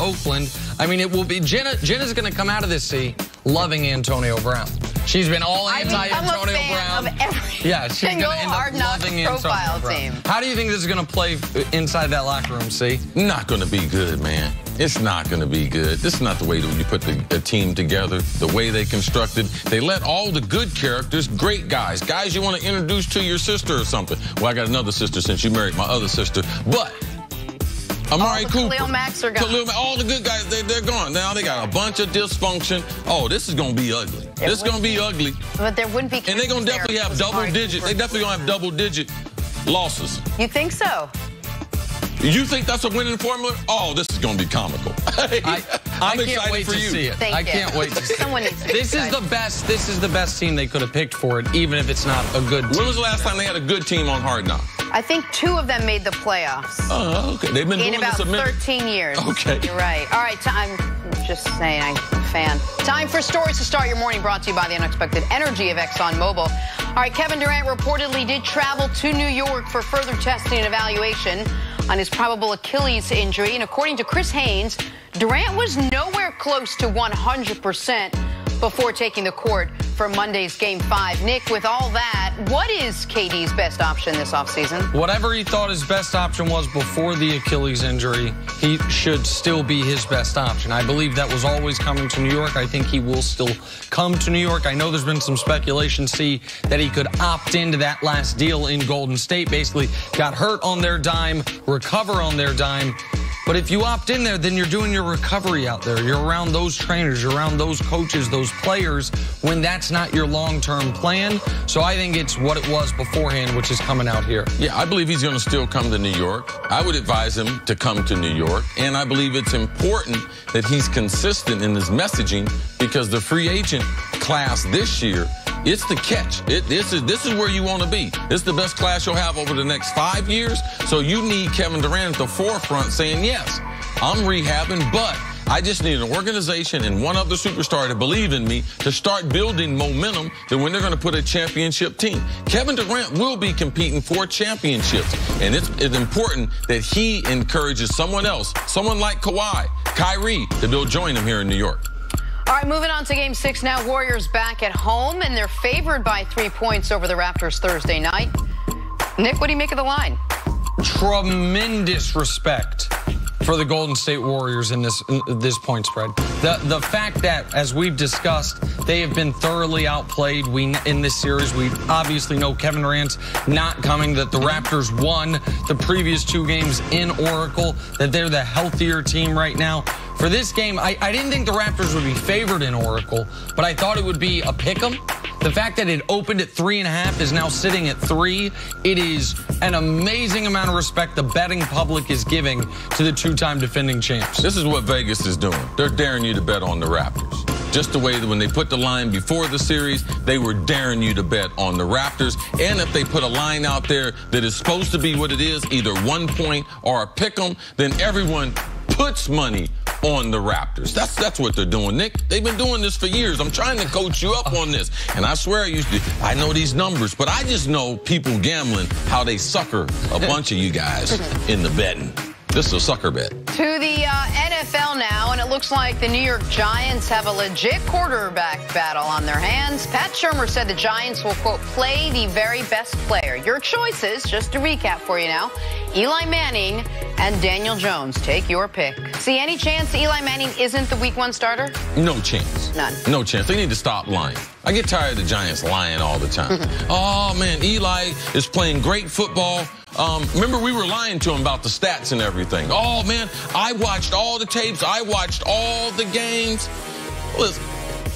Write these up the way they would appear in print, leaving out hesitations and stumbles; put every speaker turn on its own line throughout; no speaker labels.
Oakland. I mean, it will be Jenna's going to come out of this loving Antonio Brown. She's been all anti-Antonio Brown.
Of every single Hard Knocks profile team.
How do you think this is going to play inside that locker room, C?
Not going to be good, man. It's not going to be good. This is not the way that you put a team together, the way they constructed. They let all the good characters, great guys you want to introduce to your sister or something. Well, I got another sister since you married my other sister. But Amari Cooper,
Khalil Max are gone.
all the good guys, they're gone. Now they got a bunch of dysfunction. Oh, this is going to be ugly. This is going to be ugly.
But there wouldn't be.
And they're going to definitely have double-digit. They definitely going to have double-digit losses.
You think so?
You think that's a winning formula? Oh, this is going to be comical. I'm excited for you.
I can't wait to see it.
Someone needs to be excited.
This is the best team they could have picked for it, even if it's not a good team.
When was the last time they had a good team on Hard Knocks?
I think 2 of them made the playoffs.
Oh, okay. They've been doing this a minute.
In about 13 years.
Okay.
You're right. All right, I'm just saying, I'm a fan. Time for stories to start your morning, brought to you by the unexpected energy of ExxonMobil. All right, Kevin Durant reportedly did travel to New York for further testing and evaluation on his probable Achilles injury. And according to Chris Haynes, Durant was nowhere close to 100% before taking the court for Monday's Game 5. Nick, with all that, what is KD's best option this offseason?
Whatever he thought his best option was before the Achilles injury, he should still be his best option. I believe that was always coming to New York. I think he will still come to New York. I know there's been some speculation, that he could opt into that last deal in Golden State. Basically, got hurt on their dime, recover on their dime. But if you opt in there, then you're doing your recovery out there. You're around those trainers, you're around those coaches, those players, when that's not your long-term plan. So I think it's what it was beforehand, which is coming out here.
Yeah, I believe he's going to still come to New York. I would advise him to come to New York. And I believe it's important that he's consistent in his messaging, because the free agent class this year, it's the catch. This is where you want to be. This is the best class you'll have over the next 5 years. So you need Kevin Durant at the forefront saying, yes, I'm rehabbing, but I just need an organization and one other superstar to believe in me to start building momentum that when they're going to put a championship team. Kevin Durant will be competing for championships. And it's important that he encourages someone else, someone like Kawhi, Kyrie, that they'll join him here in New York.
All right, moving on to Game 6 now. Warriors back at home, and they're favored by 3 points over the Raptors Thursday night. Nick, what do you make of the line?
Tremendous respect for the Golden State Warriors in this point spread. The fact that, as we've discussed, they have been thoroughly outplayed. In this series, we obviously know Kevin Durant's not coming, that the Raptors won the previous 2 games in Oracle, that they're the healthier team right now. For this game, I didn't think the Raptors would be favored in Oracle, but I thought it would be a pick'em. The fact that it opened at 3.5 is now sitting at 3. It is an amazing amount of respect the betting public is giving to the 2-time defending champs.
This is what Vegas is doing. They're daring you to bet on the Raptors. Just the way that when they put the line before the series, they were daring you to bet on the Raptors. And if they put a line out there that is supposed to be what it is, either 1 point or a pick'em, then everyone puts money on the Raptors. That's what they're doing, Nick. They've been doing this for years. I'm trying to coach you up on this. And I swear I know these numbers, but I just know people gambling, how they sucker a bunch of you guys in the betting. This is a sucker bet.
To the NFL now, and it looks like the New York Giants have a legit quarterback battle on their hands. Pat Shurmur said the Giants will, quote, play the very best player. Your choices, just to recap for you now, Eli Manning and Daniel Jones. Take your pick. See any chance Eli Manning isn't the Week 1 starter?
No chance.
None.
No chance. They need to stop lying. I get tired of the Giants lying all the time. Oh, man, Eli is playing great football. Remember, we were lying to him about the stats and everything. Oh, man, I watched all the tapes. I watched all the games. Listen,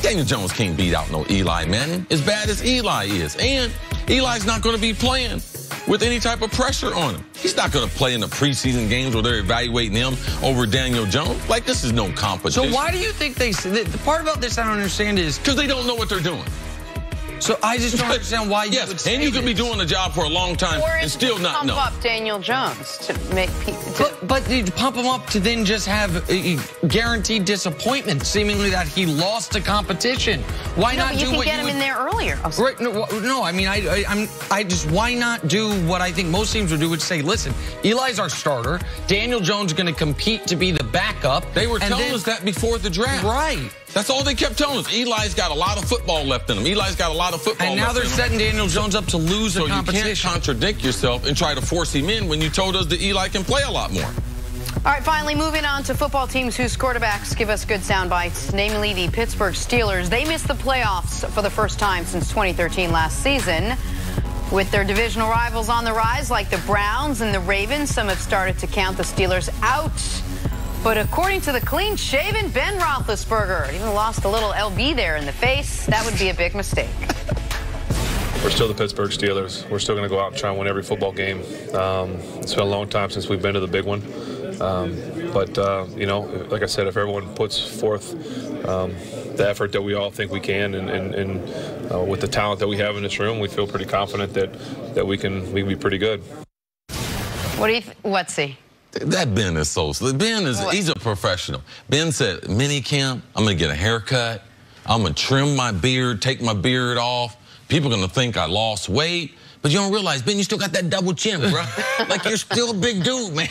Daniel Jones can't beat out no Eli Manning, as bad as Eli is. And Eli's not going to be playing with any type of pressure on him. He's not going to play in the preseason games where they're evaluating him over Daniel Jones. Like, this is no competition.
So why do you think the part about this I don't understand is...
because they don't know what they're doing.
So I just don't understand why you would say
and you could be doing the job for a long time and still not know.
Pump up Daniel Jones to make people.
But you pump him up to then just have guaranteed disappointment, seemingly that he lost to competition. Why not do what you would?
You can get him in there earlier.
Right? No. I mean, I just why not do what I think most teams would do, which say, listen, Eli's our starter. Daniel Jones is going to compete to be the backup.
They were telling us that before the draft.
Right.
That's all they kept telling us. Eli's got a lot of football left in him. Eli's got a lot of football left in him.
And now they're setting Daniel Jones up to lose a competition.
So you can't contradict yourself and try to force him in when you told us that Eli can play a lot more.
All right, finally, moving on to football teams whose quarterbacks give us good sound bites, namely the Pittsburgh Steelers. They missed the playoffs for the first time since 2013 last season. With their divisional rivals on the rise, like the Browns and the Ravens, some have started to count the Steelers out. But according to the clean-shaven Ben Roethlisberger, even lost a little LB there in the face, that would be a big mistake.
We're still the Pittsburgh Steelers. We're still going to go out and try and win every football game. It's been a long time since we've been to the big one. You know, like I said, if everyone puts forth the effort that we all think we can, and with the talent that we have in this room, we feel pretty confident that we can be pretty good.
What do you let's see.
That Ben is he's a professional. Ben said, mini camp, I'm going to get a haircut. I'm going to trim my beard, take my beard off. People are going to think I lost weight. But you don't realize, Ben, you still got that double chin, bro. Like, you're still a big dude, man.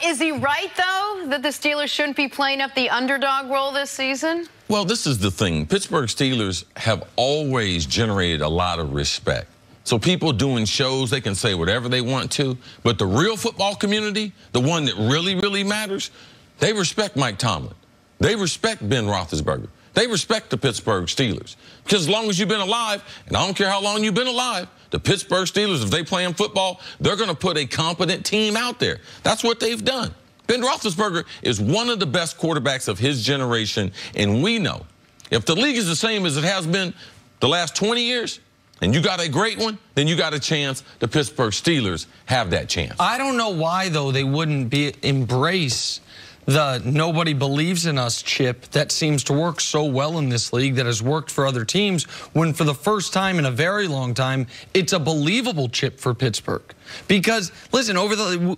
Is he right, though, that the Steelers shouldn't be playing up the underdog role this season?
Well, this is the thing. Pittsburgh Steelers have always generated a lot of respect. So people doing shows, they can say whatever they want to. But the real football community, the one that really, really matters, they respect Mike Tomlin. They respect Ben Roethlisberger. They respect the Pittsburgh Steelers. Because as long as you've been alive, and I don't care how long you've been alive, the Pittsburgh Steelers, if they play in football, they're going to put a competent team out there. That's what they've done. Ben Roethlisberger is one of the best quarterbacks of his generation, and we know if the league is the same as it has been the last 20 years, and you got a great one, then you got a chance. The Pittsburgh Steelers have that chance.
I don't know why, though, they wouldn't embrace the nobody believes in us chip that seems to work so well in this league, that has worked for other teams, when for the first time in a very long time, it's a believable chip for Pittsburgh. Because, listen,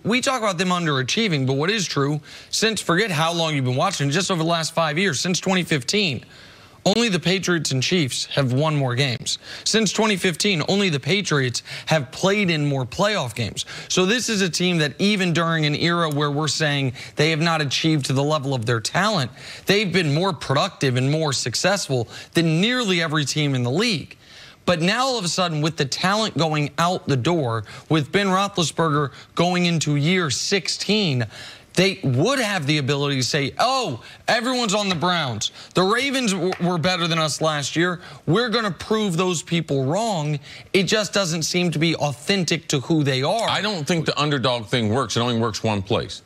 we talk about them underachieving, but what is true, since, forget how long you've been watching, just over the last 5 years, since 2015, only the Patriots and Chiefs have won more games. Since 2015, only the Patriots have played in more playoff games. So this is a team that even during an era where we're saying they have not achieved to the level of their talent, they've been more productive and more successful than nearly every team in the league. But now all of a sudden, with the talent going out the door, with Ben Roethlisberger going into year 16, they would have the ability to say, oh, everyone's on the Browns. The Ravens were better than us last year. We're going to prove those people wrong. It just doesn't seem to be authentic to who they are.
I don't think the underdog thing works. It only works one place,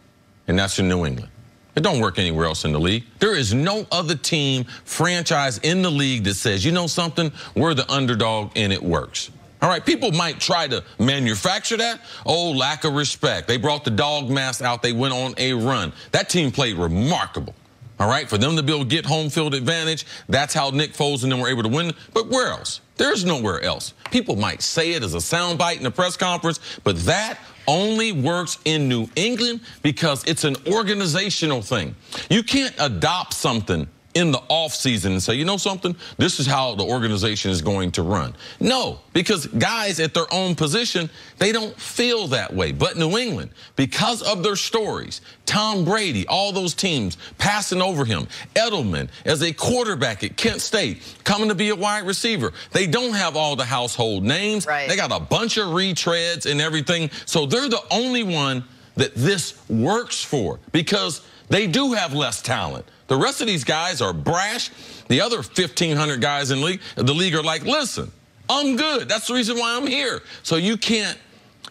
and that's in New England. It don't work anywhere else in the league. There is no other team, franchise in the league that says, you know something, we're the underdog, and it works. All right, people might try to manufacture that. Oh, lack of respect. They brought the dog mask out. They went on a run. That team played remarkable. All right, for them to be able to get home field advantage, that's how Nick Foles and them were able to win. But where else? There's nowhere else. People might say it as a soundbite in a press conference, but that only works in New England because it's an organizational thing. You can't adopt something in the offseason and say, you know something, this is how the organization is going to run. No, because guys at their own position, they don't feel that way. But New England, because of their stories, Tom Brady, all those teams passing over him, Edelman as a quarterback at Kent State, coming to be a wide receiver. They don't have all the household names.
Right.
They got a bunch of retreads and everything. So they're the only one that this works for because they do have less talent. The rest of these guys are brash. The other 1,500 guys in the league are like, listen, I'm good. That's the reason why I'm here. So you can't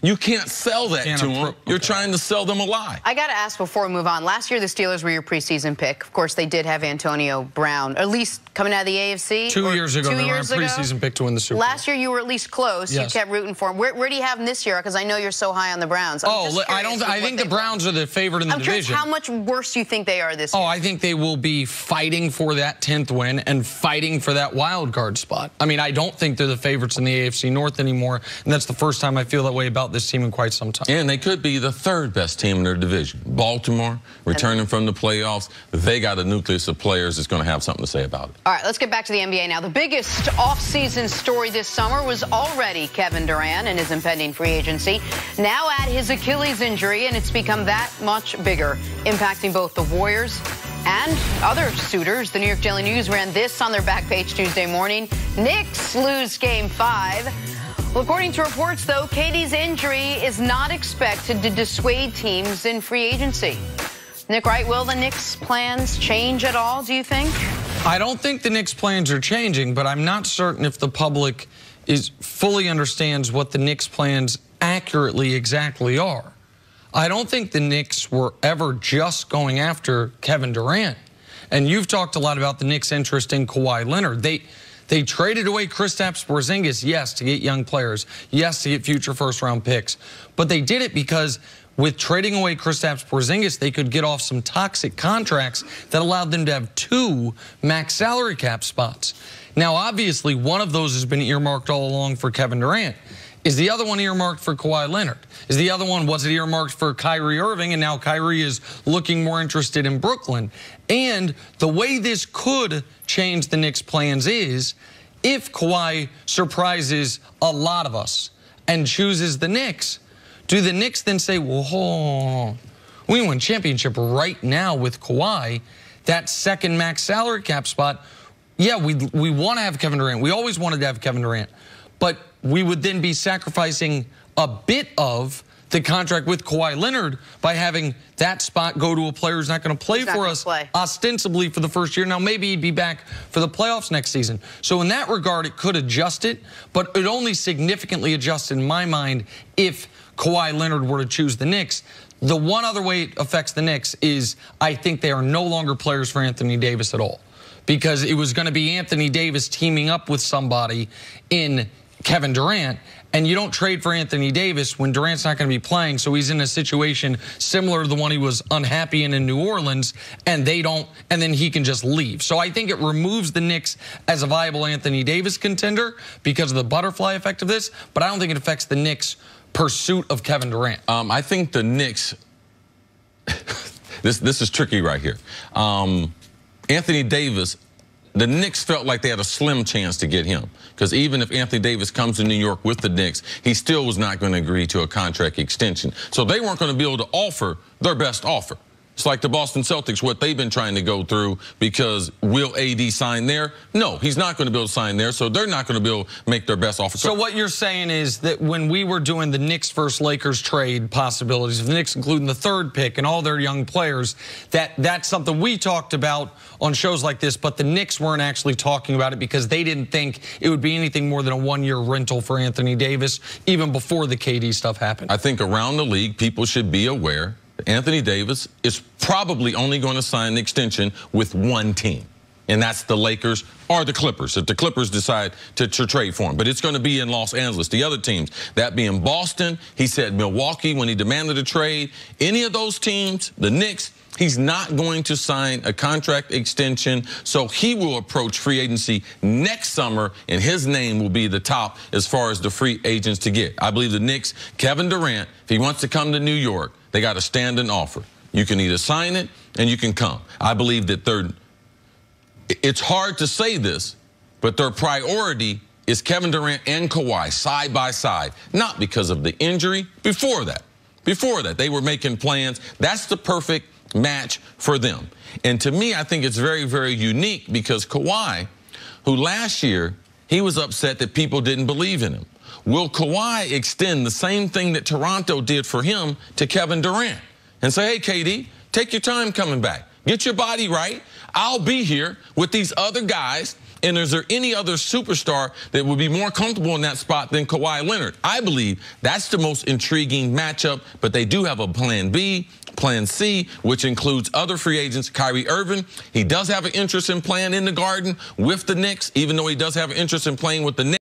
You can't sell that to them. You're trying to sell them a lie.
I got to ask before we move on. Last year, the Steelers were your preseason pick. Of course, they did have Antonio Brown, at least coming out of the AFC.
2 years ago, they were a preseason pick to win the Super Bowl.
Last year, you were at least close.
Yes.
You kept rooting for him. Where do you have them this year? Because I know you're so high on the Browns.
I think the Browns are the favorite in the division.
How much worse do you think they are this year?
I think they will be fighting for that 10th win and fighting for that wild card spot. I mean, I don't think they're the favorites in the AFC North anymore, and that's the first time I feel that way about this team in quite some time.
And they could be the third best team in their division. Baltimore, returning from the playoffs, they got a nucleus of players that's going to have something to say about it.
All right, let's get back to the NBA now. The biggest offseason story this summer was already Kevin Durant and his impending free agency. Now add his Achilles injury, and it's become that much bigger, impacting both the Warriors and other suitors. The New York Daily News ran this on their back page Tuesday morning. Knicks lose Game 5. Well, according to reports, though, KD's injury is not expected to dissuade teams in free agency. Nick Wright, will the Knicks' plans change at all, do you think?
I don't think the Knicks' plans are changing, but I'm not certain if the public fully understands what the Knicks' plans accurately exactly are. I don't think the Knicks were ever just going after Kevin Durant. And you've talked a lot about the Knicks' interest in Kawhi Leonard. They traded away Kristaps Porzingis, yes, to get young players, yes, to get future first-round picks. But they did it because with trading away Kristaps Porzingis, they could get off some toxic contracts that allowed them to have 2 max salary cap spots. Now, obviously, one of those has been earmarked all along for Kevin Durant. Is the other one earmarked for Kawhi Leonard? Is the other one, was it earmarked for Kyrie Irving, and now Kyrie is looking more interested in Brooklyn? And the way this could change the Knicks' plans is if Kawhi surprises a lot of us and chooses the Knicks, do the Knicks then say, well, hold on, we win championship right now with Kawhi, that second max salary cap spot? Yeah, we want to have Kevin Durant. We always wanted to have Kevin Durant. But we would then be sacrificing a bit of the contract with Kawhi Leonard by having that spot go to a player who's not going to play for us ostensibly for the first year. Now, maybe he'd be back for the playoffs next season. So in that regard, it could adjust it, but it only significantly adjusts in my mind if Kawhi Leonard were to choose the Knicks. The one other way it affects the Knicks is I think they are no longer players for Anthony Davis at all, because it was going to be Anthony Davis teaming up with somebody in Kevin Durant, and you don't trade for Anthony Davis when Durant's not going to be playing, so he's in a situation similar to the one he was unhappy in New Orleans, and they don't, and then he can just leave. So I think it removes the Knicks as a viable Anthony Davis contender because of the butterfly effect of this, but I don't think it affects the Knicks' pursuit of Kevin Durant.
I think the Knicks, this is tricky right here. Anthony Davis, the Knicks felt like they had a slim chance to get him, because even if Anthony Davis comes to New York with the Knicks, he still was not going to agree to a contract extension. So they weren't going to be able to offer their best offer. It's like the Boston Celtics, what they've been trying to go through, because will AD sign there? No, he's not going to be able to sign there, so they're not going to be able to make their best offer.
So what you're saying is that when we were doing the Knicks versus Lakers trade possibilities, the Knicks including the 3rd pick and all their young players, that's something we talked about on shows like this, but the Knicks weren't actually talking about it because they didn't think it would be anything more than a 1-year rental for Anthony Davis, even before the KD stuff happened.
I think around the league, people should be aware Anthony Davis is probably only going to sign an extension with one team, and that's the Lakers or the Clippers, if the Clippers decide to trade for him. But it's going to be in Los Angeles. The other teams, that being Boston, he said Milwaukee when he demanded a trade. Any of those teams, the Knicks, he's not going to sign a contract extension, so he will approach free agency next summer, and his name will be the top as far as the free agents to get. I believe the Knicks, Kevin Durant, if he wants to come to New York, they got to stand an offer. You can either sign it and you can come. I believe that it's hard to say this, but their priority is Kevin Durant and Kawhi side by side, not because of the injury. Before that, they were making plans. That's the perfect match for them. And to me, I think it's very, very unique because Kawhi, who last year, he was upset that people didn't believe in him. Will Kawhi extend the same thing that Toronto did for him to Kevin Durant and say, hey, KD, take your time coming back. Get your body right. I'll be here with these other guys, And is there any other superstar that would be more comfortable in that spot than Kawhi Leonard? I believe that's the most intriguing matchup, but they do have a plan B, plan C, which includes other free agents. Kyrie Irving, he does have an interest in playing in the Garden with the Knicks, even though he does have an interest in playing with the Knicks.